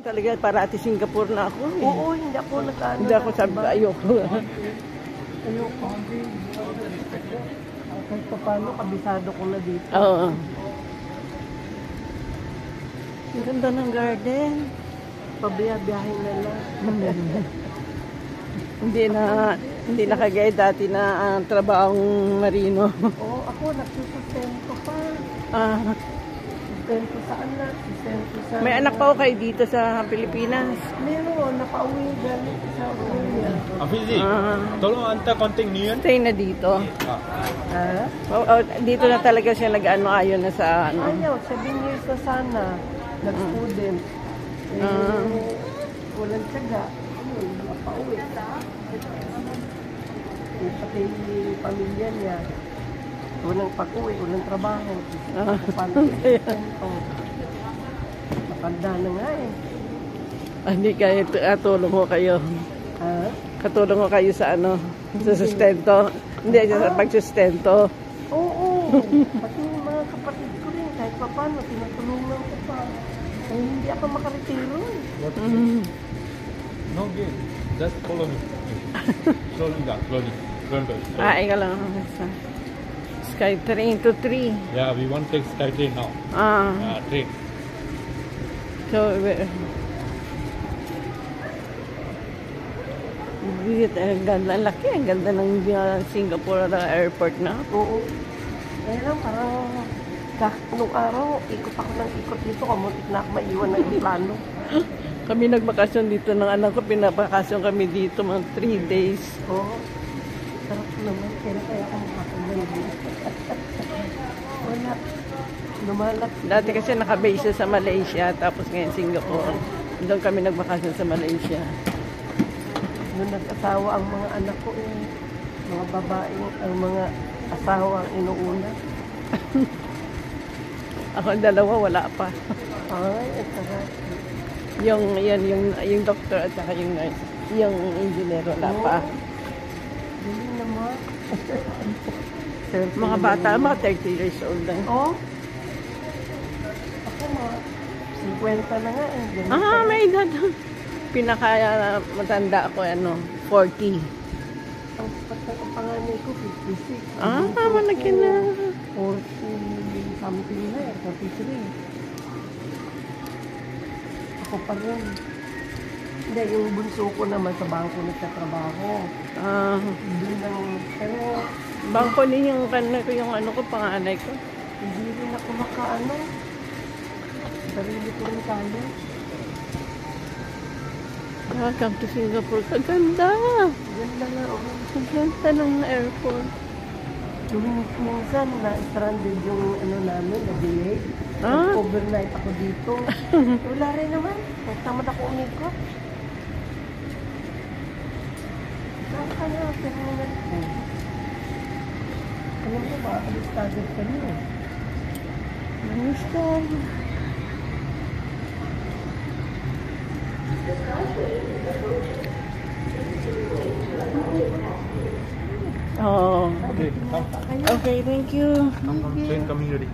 Talaga parati Singapore na ako eh. Oo, hindi ako nag-ano. Hindi ako sabi ayoko. Ayoko. Kahit pa paano, kabisado ko na dito. Oo. Ang ganda ng garden. Pabiyabiyahin na lang. Hindi na kagaya dati na trabahong marino. Oo, ako nagsusustento pa. Sustento saan na? Sustento sa... May anak pa ako kayo dito sa Pilipinas. Meron, napauwi galing sa Australia. Afizi, tolong anta konting niyan. Stay na dito. Ha? Dito na talaga siya nag-ano ayon na sa ano. Ayaw, 7 years na sana. Nag-student. Walang tsaga. Napauwi. Pati yung pamilya niya. Walang pag-uwi, walang trabaho. Matanda na nga eh. Hindi kayo katulong ko kayo. Ha? Katulong ko kayo sa ano, sa sustento. Hindi sa pagsustento. Oo. Pati yung mga kapatid ko rin, kahit pa paano, tinutulungan ko pa. Ay, hindi ako makaretiro. No game. Just follow me. Slowly down, slowly. Ika lang. Sky train to 3. Yeah, we want to take sky train now. Train. So, ang ganda, laki. Ang ganda ng Singapore airport na. Oo. Kaya lang, parang nung araw, ikot ako ng ikot dito. Kamuntik na ako maiwan ng plano. Kami nagbakasyon dito ng anak ko. Pinabakasyon kami dito mga 3 days. Oo. Sarap naman. Kaya ako makakagal dito. Wala. Lumalak. Dati kasi nakabase siya sa Malaysia. Tapos ngayon Singapore. Doon kami nagbakasyon sa Malaysia. Nung nag-asawa ang mga anak ko eh. Mga babae, ang mga asawa ang inuuna. Ako ang dalawa, wala pa. Ay, ang sarap. Yung doctor at saka yung nurse. Yung engineer, wala pa. Hindi naman. Mga bata, mga 30 years old lang. Oh? Ako mga 50 na nga eh. Ganun May edad. Pinaka matanda ako, 40. Ang panganay ko, 56. Malaki na. 40 something na eh, 43. Ako pa rin. Hindi, yung bunso ko naman sa bangko nagtatrabaho. Hindi lang, pero Bangko din yung panganay ko. hindi rin ako makaano. Sarili ko rin tayo. Welcome to Singapore. Kaganda. Ganda nga, oh. Kaganda ng airport. Minsan na-stranded yung namin, na-delay. Overnight ako dito. Wala rin naman. Tamad ako umikot. Saan ka na? Terminal ko. Alam mo ba, alistagad ka niyo. Namiskal. Okay, come. Okay, thank you. Train coming ready.